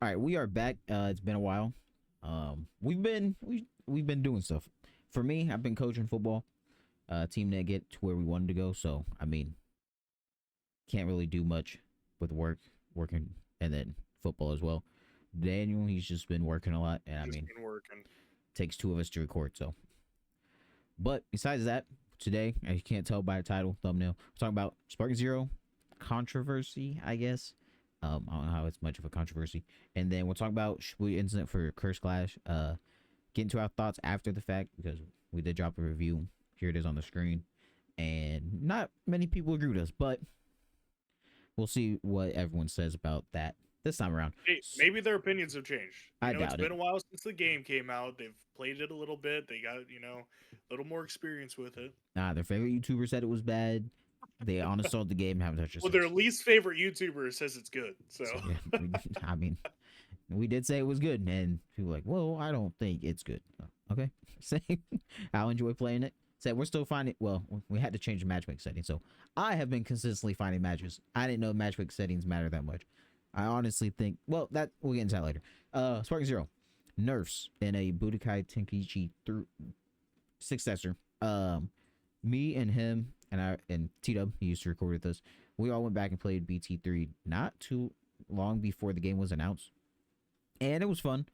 All right, we are back. It's been a while. We've been doing stuff. For me, I've been coaching football. Team that get to where we wanted to go. So I mean, can't really do much with working, and then football as well. Daniel, he's just been working a lot, and I Just mean, been working. takes two of us to record. So, but besides that, today, as you can't tell by the title, thumbnail, we're talking about Sparking Zero controversy, I guess. I don't know how it's much of a controversy. And then we'll talk about Shibuya incident for Cursed Clash. Get into our thoughts after the fact because we did drop a review. Here it is on the screen. And not many people agree with us, but we'll see what everyone says about that this time around. Hey, maybe their opinions have changed. I It's doubt it. been a while since the game came out. They've played it a little bit. They got, a little more experience with it. Nah, their favorite YouTuber said it was bad. They uninstalled the game and haven't touched it Well, since. their least favorite YouTuber says it's good. So, So yeah, I mean, we did say it was good, and people were like, well, I don't think it's good. Okay, same. I'll enjoy playing it. Said we're still finding. Well, we had to change the matchmaking settings, so I have been consistently finding matches. I didn't know matchmaking settings matter that much. I honestly think. Well, that we'll get into that later. Sparking Zero, NERFS in a Budokai Tenkaichi through successor. Me and him and T Dub, he used to record with us. We all went back and played BT3 not too long before the game was announced, and it was fun.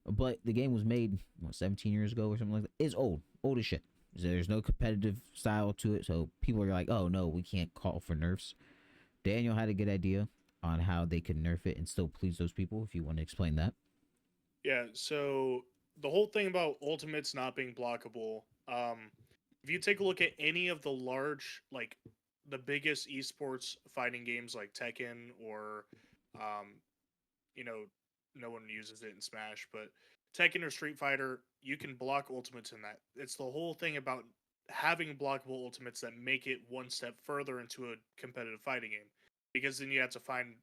But the game was made 17 years ago or something like that. It's old as shit. There's no competitive style to it, so people are like, "Oh no, we can't call for nerfs." Daniel had a good idea on how they could nerf it and still please those people. If you want to explain that, yeah. So, the whole thing about ultimates not being blockable, if you take a look at any of the large, like, the biggest esports fighting games like Tekken or, um, you know, no one uses it in Smash, but Tekken or Street Fighter, you can block ultimates in that. It's the whole thing about having blockable ultimates that make it one step further into a competitive fighting game. Because then you have to find,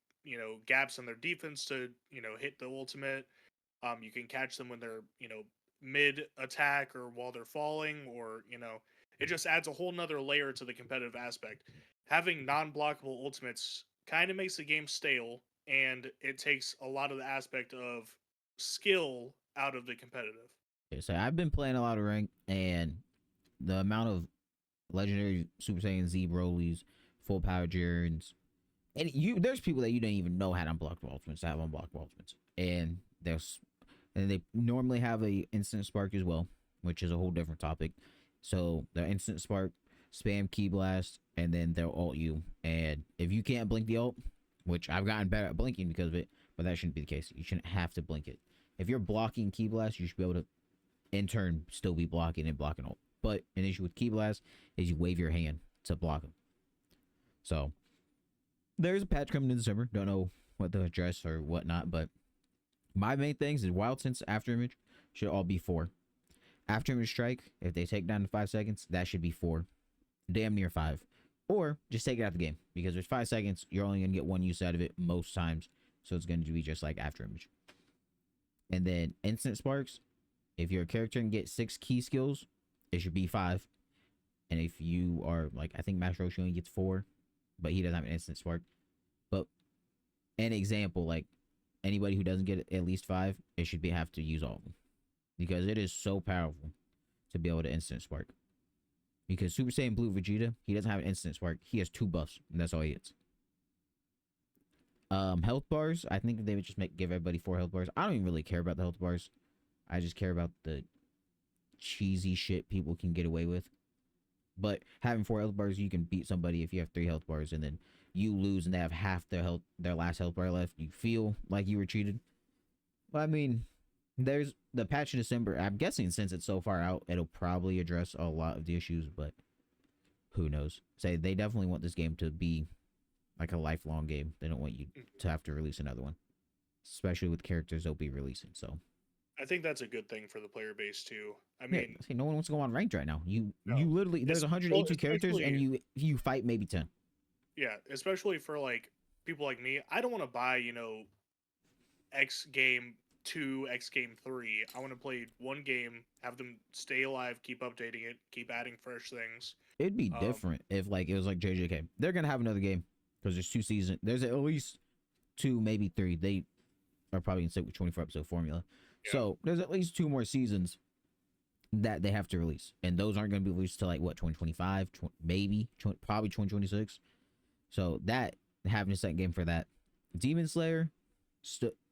gaps in their defense to, hit the ultimate. You can catch them when they're, mid attack or while they're falling, or, it just adds a whole nother layer to the competitive aspect. Having non blockable ultimates kind of makes the game stale, and it takes a lot of the aspect of skill out of the competitive. okay, so I've been playing a lot of rank, and the amount of legendary Super Saiyan Z Broly's, full power Jirens, and there's people that you don't even know had unblocked ultimates that have unblocked ultimates, and they normally have a instant spark as well, which is a whole different topic. So the instant spark, spam key blast, and then they'll ult you. And if you can't blink the ult, which I've gotten better at blinking because of it, but that shouldn't be the case. You shouldn't have to blink it. If you're blocking key blast, you should be able to, in turn, still be blocking and blocking ult. But an issue with key blast is you wave your hand to block them. So there's a patch coming in December. Don't know what the address or whatnot, but my main things is wild sense after image should all be 4. After image strike, if they take down to 5 seconds, that should be 4. Damn near 5. Or just take it out of the game. Because with 5 seconds, you're only going to get one use out of it most times. So it's going to be just like after image. And then instant sparks, if your character can get 6 key skills, it should be 5. And if you are, like, I think Master Roshi only gets 4, but he doesn't have an instant spark. But an example, like, anybody who doesn't get at least 5, it should have to use all of them. Because it is so powerful to be able to instant spark. Because Super Saiyan Blue Vegeta, he doesn't have an instant spark. He has 2 buffs, and that's all he gets. Health bars, I think they would just give everybody 4 health bars. I don't even really care about the health bars. I just care about the cheesy shit people can get away with. But having 4 health bars, you can beat somebody if you have 3 health bars, and then you lose and they have half their last health bar left. You feel like you were cheated. But I mean, there's the patch in December. I'm guessing since it's so far out, it'll probably address a lot of the issues, but who knows? Say they definitely want this game to be like a lifelong game. They don't want you to have to release another one, especially with characters they'll be releasing. So I think that's a good thing for the player base too. I yeah, mean, see, no one wants to go on ranked right now. You no, literally there's 182 characters and especially you fight maybe 10. yeah, especially for like people like me. I don't want to buy X game 2, X game 3. I want to play one game, have them stay alive, keep updating it, keep adding fresh things. It'd be Um, different if like it was like JJK. They're gonna have another game because there's 2 seasons. There's at least 2, maybe 3. They are probably gonna stick with 24 episode formula. Yeah. So there's at least 2 more seasons that they have to release, and those aren't gonna be released till like what 2025, maybe probably 2026. So that having a second game for that. Demon Slayer,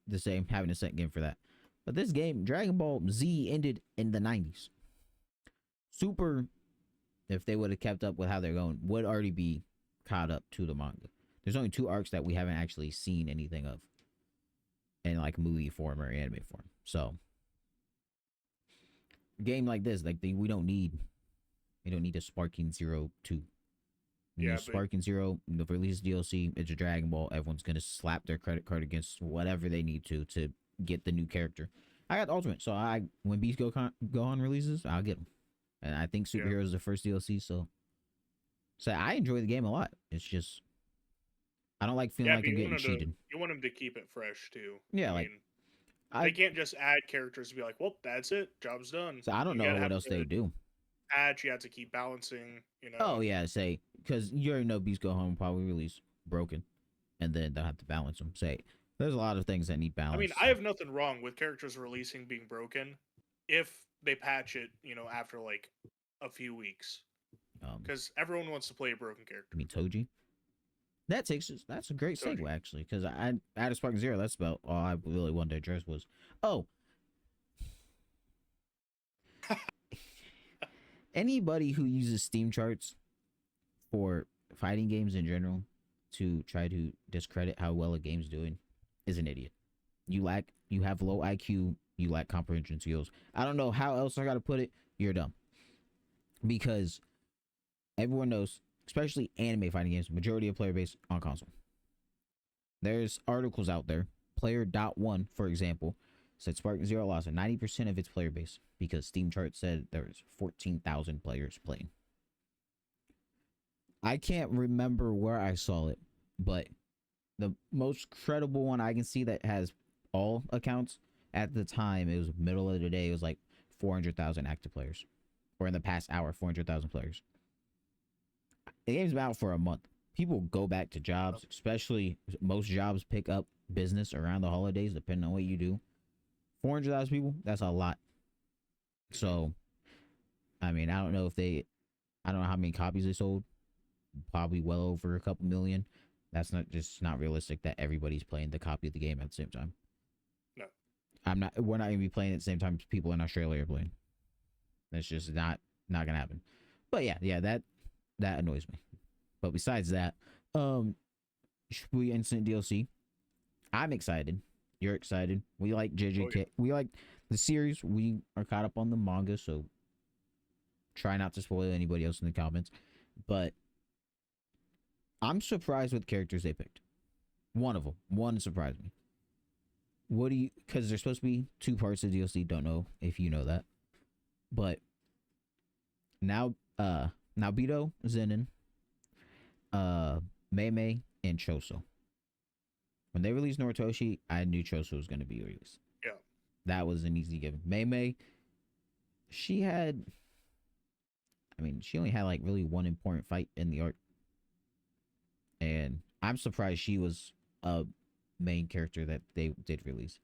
the same, having a second game for that. But this game, Dragon Ball Z, ended in the 90s. Super, if they would have kept up with how they're going, would already be caught up to the manga. There's only 2 arcs that we haven't actually seen anything of in like movie form or anime form. So a game like this, like we don't need a Sparking Zero 2. Yeah, Sparking Zero, the release DLC, it's a Dragon Ball. Everyone's gonna slap their credit card against whatever they need to get the new character. I got the Ultimate, so when Beast Gohan releases, I'll get them. And I think Superhero is the first DLC, so I enjoy the game a lot. It's just I don't like feeling like I'm getting cheated. You want them to keep it fresh too. Yeah, I mean, they can't just add characters and be like, well, that's it, job's done. So I don't know what else they do. You have to keep balancing, you know. Oh yeah, say because you already know Beast Gohan will probably release broken, and then they'll have to balance them. Say there's a lot of things that need balance. I mean, I have nothing wrong with characters releasing being broken if they patch it, you know, after like a few weeks, because everyone wants to play a broken character. I mean, Toji. That's a great segue actually, because I added Sparking Zero. That's about all I really wanted to address was anybody who uses Steam charts for fighting games in general to try to discredit how well a game's doing is an idiot. You have low IQ, you lack comprehension skills. I don't know how else I gotta put it. You're dumb. Because everyone knows, especially anime fighting games, majority of player base on console. There's articles out there. Player.1, for example, said Sparking Zero lost 90% of its player base because Steam chart said there was 14,000 players playing. I can't remember where I saw it, but the most credible one I can see that has all accounts at the time, it was middle of the day, it was like 400,000 active players. Or in the past hour, 400,000 players. The game's been out for a month. People go back to jobs, especially most jobs pick up business around the holidays, depending on what you do. 400,000 people, that's a lot. So, I mean, I don't know how many copies they sold. Probably well over a couple million. That's not realistic that everybody's playing the copy of the game at the same time. No. We're not gonna be playing at the same time people in Australia are playing. That's just not gonna happen. But yeah, that annoys me. But besides that, Shibuya Instant DLC. I'm excited. You're excited. We like JJK. Oh, yeah. We like the series. We are caught up on the manga, so try not to spoil anybody else in the comments. But I'm surprised with characters they picked. One surprised me. Because there's supposed to be 2 parts of DLC. Don't know if you know that. But now Naobito, Zenin, Mei, and Choso. When they released Noritoshi, I knew Choso was going to be released. Yeah. That was an easy given. Mei, she only had like really one important fight in the arc. And I'm surprised she was a main character that they did release.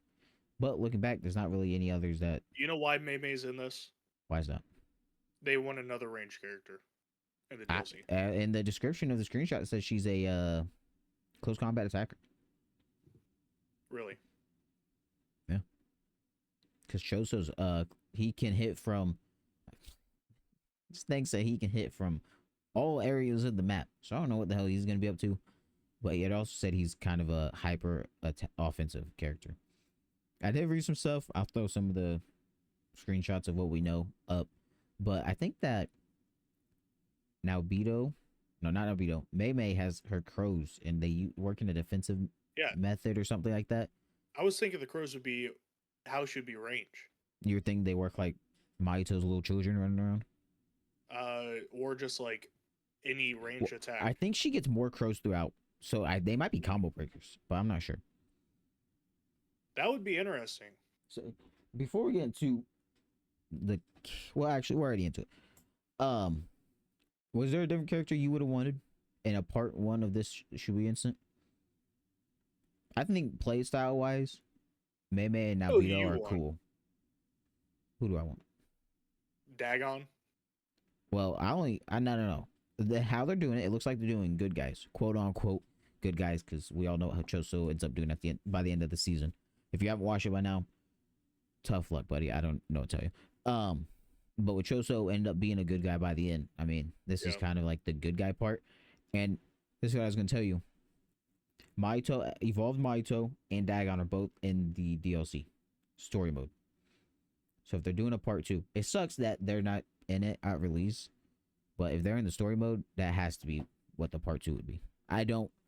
But looking back, there's not really any others that... You know why Mei's in this? Why is that? They want another range character in the DLC. In the description of the screenshot, it says she's a close combat attacker. Really? Yeah. Because Choso's he can hit from... This thing said he can hit from all areas of the map. So I don't know what the hell he's going to be up to. But it also said he's kind of a hyper offensive character. I did read some stuff. I'll throw some of the screenshots of what we know up. But I think that Mei has her crows and they work in a defensive method or something like that. I was thinking the crows would be how should be range. You think they work like Mahito's little children running around? Or just like any range attack. I think she gets more crows throughout. So they might be combo breakers, but I'm not sure. That would be interesting. So before we get into actually we're already into it. Was there a different character you would have wanted in a part 1 of this Shibuya Instant? I think playstyle wise, Mei Mei and Who do Naruto you are want? cool. Who do I want? Dagon. Well, I no. How they're doing it, it looks like they're doing good guys, quote unquote good guys, because we all know how Choso ends up doing at the end by the end of the season. If you haven't watched it by now, tough luck, buddy. I don't know what to tell you. But with Choso end up being a good guy by the end. I mean, this is Yeah. kind of like the good guy part, and this is what I was gonna tell you. Mahito, evolved Mahito, and Dagon are both in the DLC story mode. So if they're doing a part 2, it sucks that they're not in it at release. But if they're in the story mode, that has to be what the part 2 would be.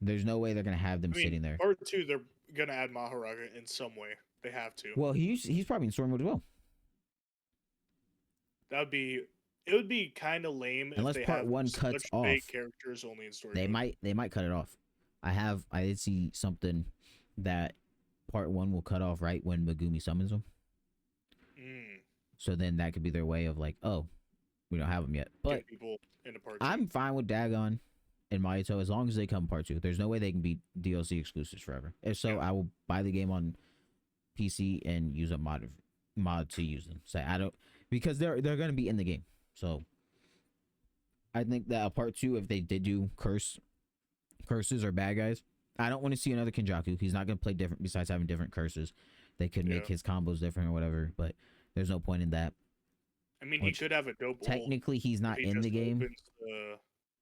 There's no way they're gonna have them I mean, sitting there. part 2, they're gonna add Maharaga in some way. They have to. Well, he's probably in story mode as well. It would be kind of lame Unless if they part have 1 cuts such off. big characters only in story They mode. might cut it off. I did see something that part 1 will cut off right when Megumi summons them. So then that could be their way of like, oh, we don't have them yet. But Get people into part 2. I'm fine with Dagon and Mahito as long as they come part 2. There's no way they can be DLC exclusives forever. If so, Yeah. I will buy the game on PC and use a mod to use them. So I don't, because they're going to be in the game. So I think that a part 2, if they did do curses or bad guys, I don't want to see another Kenjaku. He's not going to play different besides having different curses. They could make his combos different or whatever, but there's no point in that. I mean, he could have a dope ult Technically, he's if not he in the just game opens the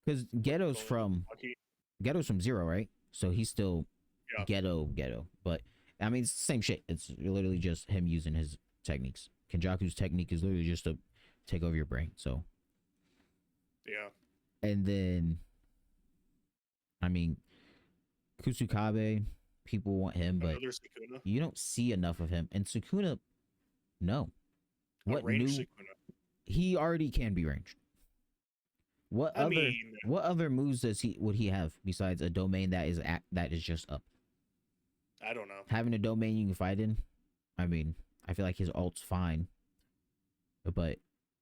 because Ghetto's the from hotkey. Zero, right? So he's still Yeah. Ghetto. But I mean, it's the same shit. It's literally just him using his techniques. Kenjaku's technique is literally just to take over your brain. So Yeah. and then, I mean, Kusukabe, people want him, but Another Sukuna. you don't see enough of him. And Sukuna, no. A What ranged new? Sukuna. He already can be ranged. What I other? mean, What other moves would he have besides a domain that is just up? I don't know. Having a domain you can fight in. I mean, I feel like his ult's fine, but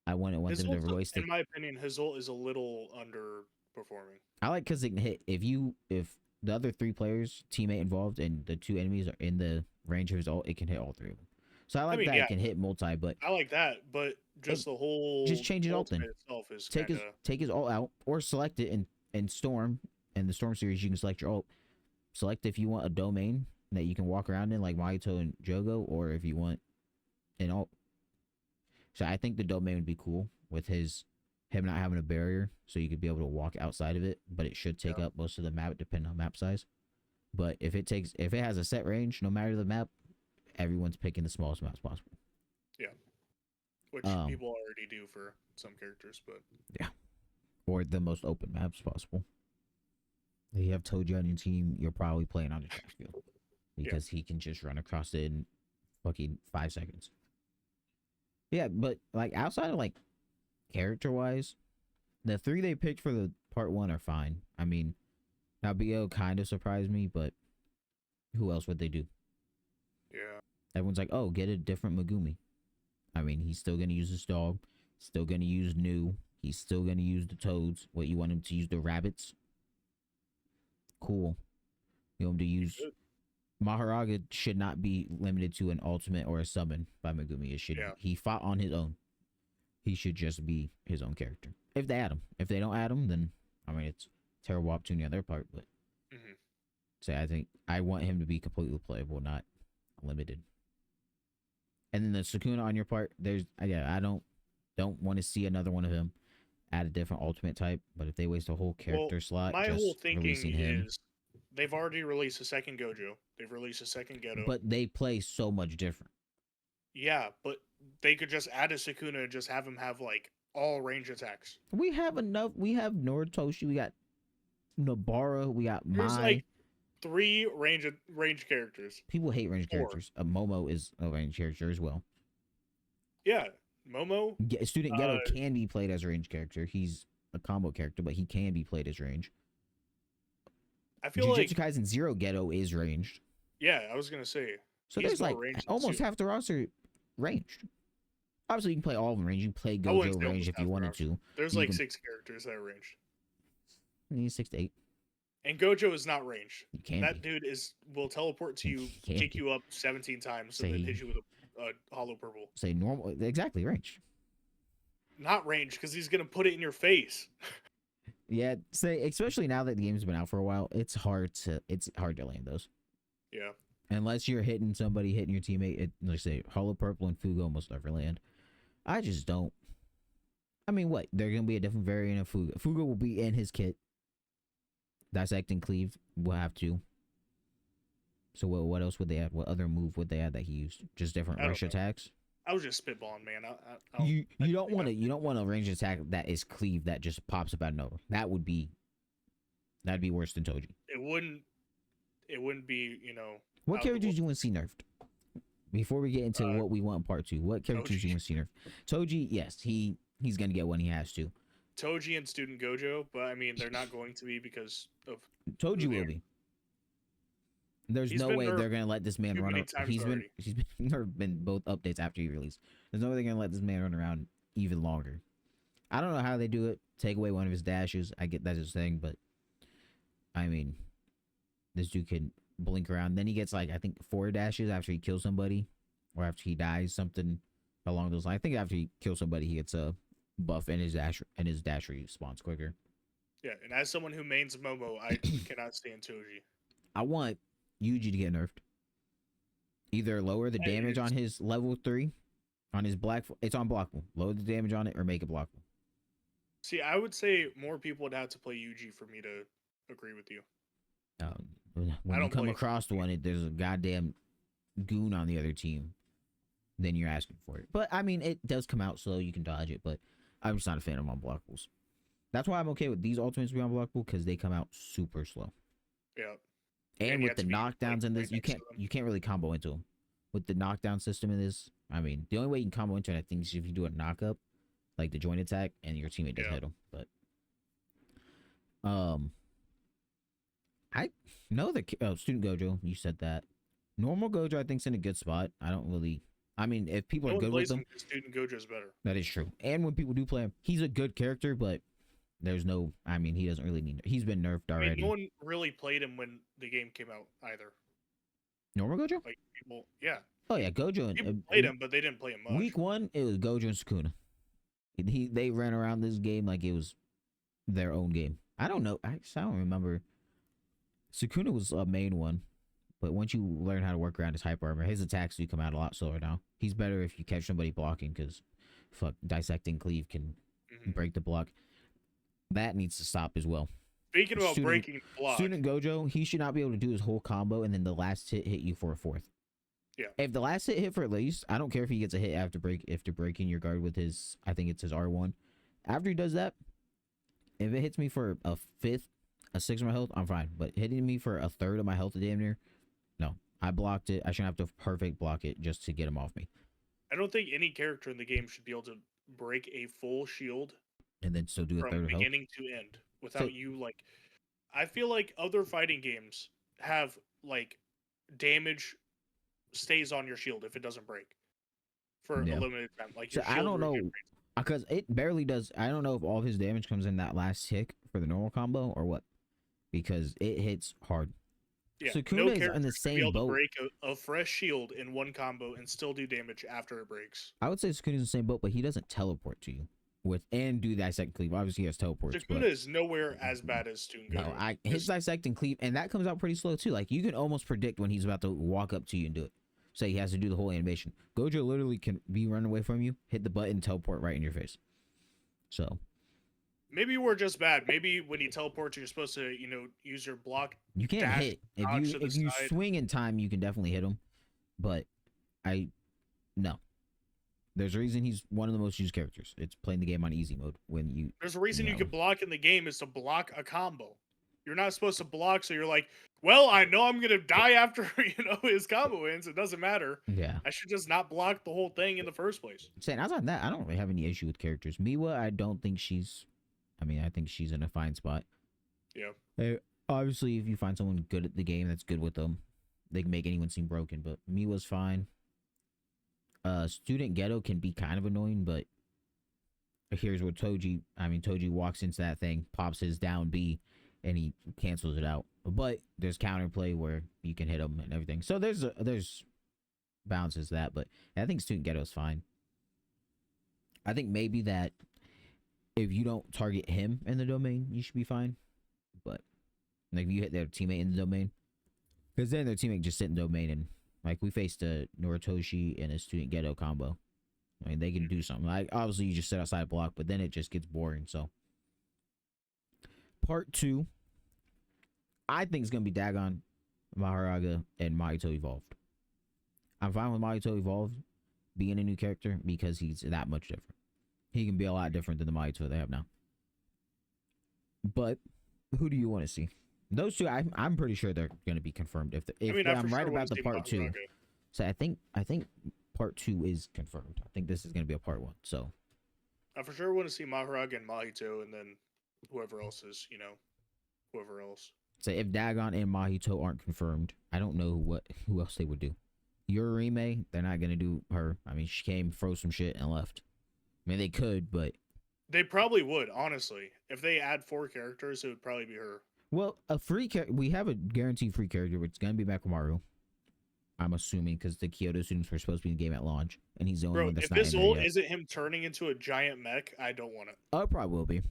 I wouldn't want His them to ult, waste it. in my opinion, his ult is a little underperforming. I like because it can hit if the other 3 players, teammate involved, and the 2 enemies are in the range of his ult, it can hit all 3 of them. So I like that it can hit multi, but I like that, but just the whole just change his ult then. itself is take his ult out or select it in Storm. In the Storm series, you can select your ult. Select if you want a domain that you can walk around in like Mahito and Jogo, or if you want an ult. So I think the domain would be cool with him not having a barrier, so you could be able to walk outside of it, but it should take up most of the map depending on map size. But if it has a set range, no matter the map, everyone's picking the smallest maps possible. Yeah. Which people already do for some characters, but yeah. Or the most open maps possible. If you have Toji on your team, you're probably playing on the track field. Because he can just run across it in fucking 5 seconds. Yeah, but like outside of like character wise, the 3 they picked for the part 1 are fine. I mean, now BO kind of surprised me, but who else would they do? yeah. Everyone's like, oh, get a different Megumi. I mean, he's still gonna use his dog, still gonna use New, he's still gonna use the toads. What, you want him to use the rabbits? Cool. You want him to use Maharaga should not be limited to an ultimate or a summon by Megumi. It should he fought on his own. He should just be his own character. If they add him. If they don't add him, then I mean it's terrible opportunity on their part, but so I think I want him to be completely playable, not limited. And then the Sukuna on your part, I don't want to see another one of him add a different ultimate type, but if they waste a whole character slot my just whole thinking releasing him, is they've already released a second Gojo. They've released a second Geto. but they play so much different. Yeah, but they could just add a Sukuna and just have him have like all range attacks. We have enough. We have Noritoshi. We got Nobara. We got There's Mai. like 3 range characters. People hate range 4. characters. Momo is a range character as well. Yeah, Momo. Student Geto can be played as a range character. He's a combo character, but he can be played as range. I feel like Jujutsu Kaisen Zero Geto is ranged. Yeah, I was gonna say. So there's like almost half the roster ranged. Obviously, you can play all of them range. You can play Gojo range if you wanted to. There's like 6 characters that are ranged. You need 6 to 8. And Gojo is not ranged. You can That be. dude will teleport to you, He can kick be. you up 17 times, and then Say hit you with a hollow purple. say normal exactly range. Not ranged because he's gonna put it in your face. Yeah, say especially now that the game's been out for a while, it's hard to land those. Yeah. Unless you're hitting somebody, hitting your teammate. Like say hollow purple and Fugo almost never land. I just don't. I mean, what? There's gonna be a different variant of Fugo. Fugo will be in his kit. Dissect and cleave will have to. So what else would they add? What other move would they add that he used? Just different I don't rush know. attacks. I was just spitballing, man. You don't want to a ranged attack that is cleave that just pops up out of nowhere. That'd be worse than Toji. It wouldn't be, you know. What characters do you want to see nerfed? Before we get into what we want in part 2, what characters do you want to see nerfed? Toji, yes, he's gonna get one. He has to. Toji and Student Gojo, but I mean they're not going to be because of Toji will be. There's no way they're gonna let this man run around. He's been there have been both updates after he released. There's no way they're gonna let this man run around even longer. I don't know how they do it. Take away one of his dashes. I get that's his thing, but I mean, this dude can blink around. Then he gets like I think 4 dashes after he kills somebody, or after he dies, something along those lines. I think after he kills somebody, he gets a buff and his dash respawns quicker. Yeah, and as someone who mains Momo, I cannot stand Toji. I want Yuji to get nerfed. Either lower the damage on his level 3, on his black. It's unblockable. Lower the damage on it or make it blockable. See, I would say more people would have to play Yuji for me to agree with you. When you come across one, there's a goddamn goon on the other team. Then you're asking for it. But I mean, it does come out slow. You can dodge it, but I'm just not a fan of unblockables. That's why I'm okay with these ultimates being unblockable because they come out super slow. Yeah. And with the knockdowns in this, you can't really combo into them. With the knockdown system in this, I mean, the only way you can combo into it, I think, is if you do a knock up, like the joint attack, and your teammate doesn't hit him. But I know the Student Gojo. You said that. Normal Gojo, I think's in a good spot. I don't really. I mean, if people are good with him, Student Gojo's better. That is true. And when people do play him, he's a good character, but there's no. I mean, he doesn't really need. He's been nerfed already. I mean, no one really played him when the game came out either. Normal Gojo? Like people, yeah. Oh yeah, Gojo. People played him, but they didn't play him much. Week 1, it was Gojo and Sukuna. They ran around this game like it was their own game. I don't know. I don't remember. Sukuna was a main one, but once you learn how to work around his hyper armor, his attacks do come out a lot slower now. He's better if you catch somebody blocking because, dissecting cleave can break the block. That needs to stop as well. Speaking about breaking block, Student Gojo, he should not be able to do his whole combo and then the last hit you for a 4th. Yeah. If the last hit for at least, I don't care if he gets a hit after breaking your guard with his, I think it's his R1. After he does that, if it hits me for a 5th, a 6th of my health, I'm fine. But hitting me for a 3rd of my health damn near, no. I blocked it. I shouldn't have to perfect block it just to get him off me. I don't think any character in the game should be able to break a full shield and then still do a 3rd of health. From beginning to end without you, like... I feel like other fighting games have, like, damage stays on your shield if it doesn't break for a limited time. Like, so I don't know, because it barely does. I don't know if all of his damage comes in that last tick for the normal combo or what, because it hits hard. Yeah, Sukuna is in the same boat. Break a fresh shield in one combo and still do damage after it breaks. I would say Sukuna's in the same boat, but he doesn't teleport to you and do dissect cleave. Obviously, he has teleports. Sukuna is nowhere as bad as Student Gojo. No, his dissect and cleave, and that comes out pretty slow too. Like, you can almost predict when he's about to walk up to you and do it. Say he has to do the whole animation. Gojo literally can be running away from you, hit the button, teleport right in your face. So maybe we're just bad. Maybe when he teleports, you're supposed to, use your block. You can't hit. If you swing in time, you can definitely hit him. But no. There's a reason he's one of the most used characters. It's playing the game on easy mode. There's a reason you can block in the game is to block a combo. You're not supposed to block, so you're like, well, I know I'm gonna die after his combo ends. It doesn't matter. Yeah, I should just not block the whole thing in the first place. Saying outside that, I don't really have any issue with characters. Miwa, I don't think she's. I mean, I think she's in a fine spot. Yeah. Obviously, if you find someone good at the game that's good with them, they can make anyone seem broken. But Miwa's fine. Student Ghetto can be kind of annoying, but here's what Toji walks into that thing, pops his down B, and he cancels it out. But there's counterplay where you can hit him and everything. So there's balances to that, but I think Student Ghetto is fine. I think maybe that if you don't target him in the domain, you should be fine. But like if you hit their teammate in the domain, because then their teammate just sit in the domain, and like we faced a Noritoshi and a Student Ghetto combo. I mean, they can do something. Like obviously you just sit outside block, but then it just gets boring. So part 2, I think it's gonna be Dagon, Maharaga, and Mahito Evolved. I'm fine with Mahito Evolved being a new character because he's that much different. He can be a lot different than the Mahito they have now. But who do you want to see? Those two, I'm pretty sure they're going to be confirmed. If I'm right about the part 2, so I think part 2 is confirmed. I think this is going to be a part 1. So I for sure want to see Maharaga and Mahito, and then whoever else is, whoever else. So if Dagon and Mahito aren't confirmed, I don't know who else they would do. Yorime, they're not going to do her. I mean, she came, froze some shit, and left. I mean, they could, but they probably would, honestly. If they add 4 characters, it would probably be her. Well, we have a guaranteed free character, which is going to be Mekamaru. I'm assuming, because the Kyoto students were supposed to be in the game at launch, and he's the only one that's if not this in there ult yet. isn't him turning into a giant mech, I don't want it. Oh, it probably will be.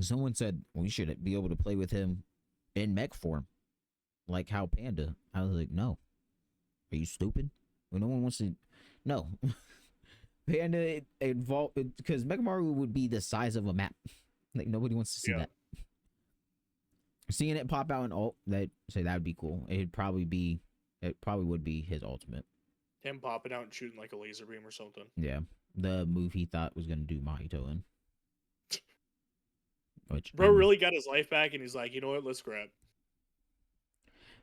Someone said we should be able to play with him in mech form, like how Panda. I was like, no. Are you stupid? Well, no one wants to. No. Panda involved because Mekamaru would be the size of a map. Like nobody wants to see that. Seeing it pop out in ult, that would be cool. It probably would be his ultimate. Him popping out and shooting like a laser beam or something. Yeah, the move he thought was gonna do Mahito in. Which bro really got his life back, and he's like, you know what? Let's grab.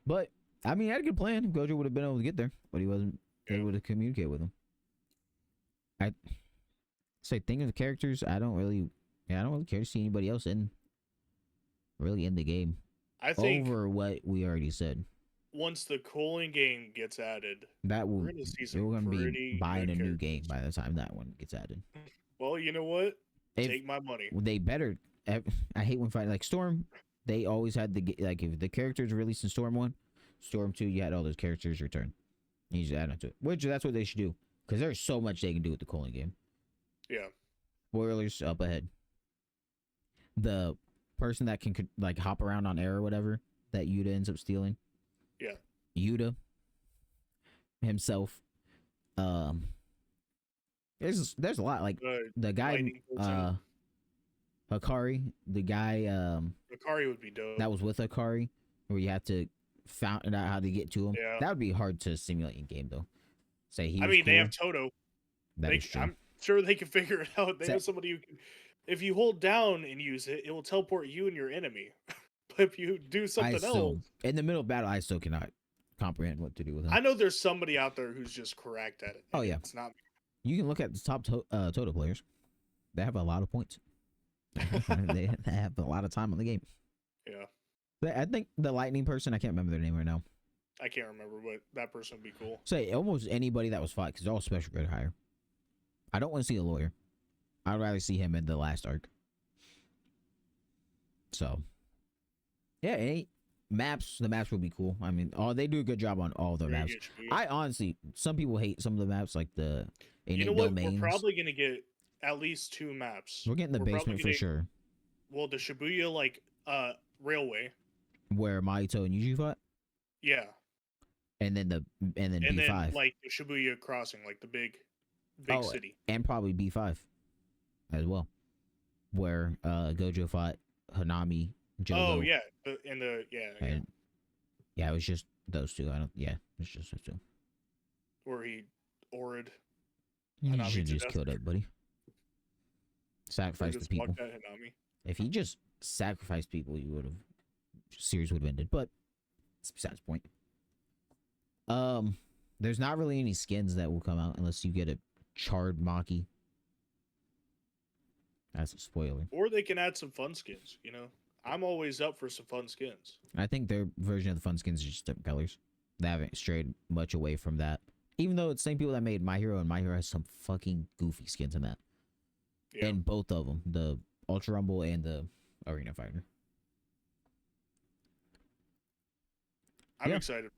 But I mean, he had a good plan. Gojo would have been able to get there, but he wasn't able to communicate with him. I say, thinking of the characters, I don't really care to see anybody else in the game. I think over what we already said. Once the cooling game gets added, we're gonna be buying a new game by the time that one gets added. Well, you know what? Take my money. They better. I hate when fighting like Storm. They always had if the characters released in Storm 1, Storm 2, you had all those characters return. You just add on to it, which that's what they should do because there's so much they can do with the cooling game. Yeah. Spoilers up ahead. The person that can like hop around on air or whatever that Yuta ends up stealing. Yeah. Yuta himself. There's a lot like the guy Hikari, the guy Hikari would be dope. That was with Hikari where you have to find out how to get to him. Yeah. That would be hard to simulate in game though. They have Toto. That is true. I'm sure they can figure it out. They have somebody who can, if you hold down and use it, it will teleport you and your enemy. But if you do something else in the middle of battle, I still cannot comprehend what to do with him. I know there's somebody out there who's just correct at it. Oh yeah, it's not me. You can look at the top Toto players. They have a lot of points. They have a lot of time on the game. Yeah. I think the lightning person, I can't remember their name right now. I can't remember, but that person would be cool. Say almost anybody that was fought because they're all special grade higher. I don't want to see a lawyer. I'd rather see him in the last arc. So, yeah, the maps would be cool. I mean, they do a good job on all the maps. I honestly, some people hate some of the maps, like the innate domains. We're probably gonna get at least 2 maps. We're getting the basement for sure. Well, the Shibuya railway, where Mahito and Yuji fought. Yeah. And then B5, like the Shibuya crossing, like the big city, and probably B5 as well, where Gojo fought Hanami, Jogo. Oh yeah, it was just those two. It's just those two. Where he Orid. You should just kill that, buddy. Sacrifice the people. If he just sacrificed people, series would have ended. But it's besides the point. There's not really any skins that will come out unless you get a charred Maki. That's a spoiler. Or they can add some fun skins, I'm always up for some fun skins. I think their version of the fun skins is just different colors. They haven't strayed much away from that. Even though it's the same people that made My Hero, and My Hero has some fucking goofy skins in that. Yeah. And both of them, the Ultra Rumble and the Arena Fighter. I'm Yeah. excited.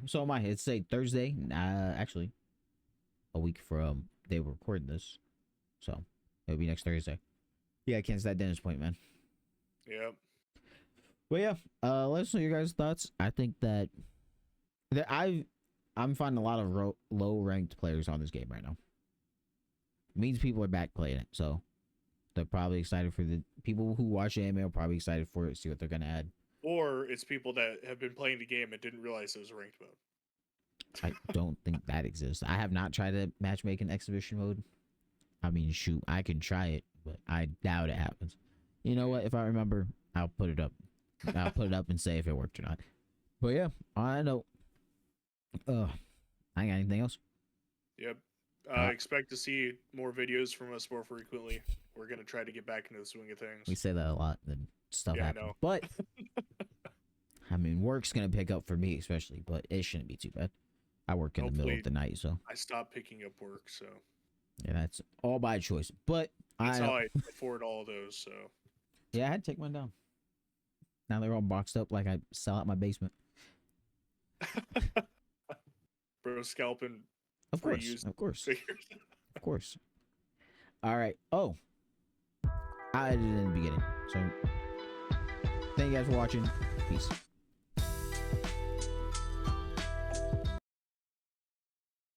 So am I. It's say Thursday. Actually, a week from they were recording this, so it'll be next Thursday. Yeah, I can't that dentist appointment, man. Yep. But yeah, let us know your guys' thoughts. I think that I'm finding a lot of low ranked players on this game right now. It means people are back playing it, so they're probably excited for the people who watch anime are probably excited for it. See what they're gonna add. Or it's people that have been playing the game and didn't realize it was ranked mode. I don't think that exists. I have not tried a matchmaking exhibition mode. I mean, shoot, I can try it, but I doubt it happens. You know what? If I remember, I'll put it up. I'll put it up and say if it worked or not. But yeah, I know. I ain't got anything else. Yep. Expect to see more videos from us more frequently. We're gonna try to get back into the swing of things. We say that a lot, then stuff Yeah, I happens. know. But I mean, work's gonna pick up for me, especially. But it shouldn't be too bad. I work in the middle of the night, so I stopped picking up work, so yeah, that's all by choice. But that's how I afford all of those. So yeah, I had to take mine down. Now they're all boxed up like I sell out my basement. bro, scalping. Of course, of course, Figures. of course. All right. Oh, I did it in the beginning. So thank you guys for watching. Peace.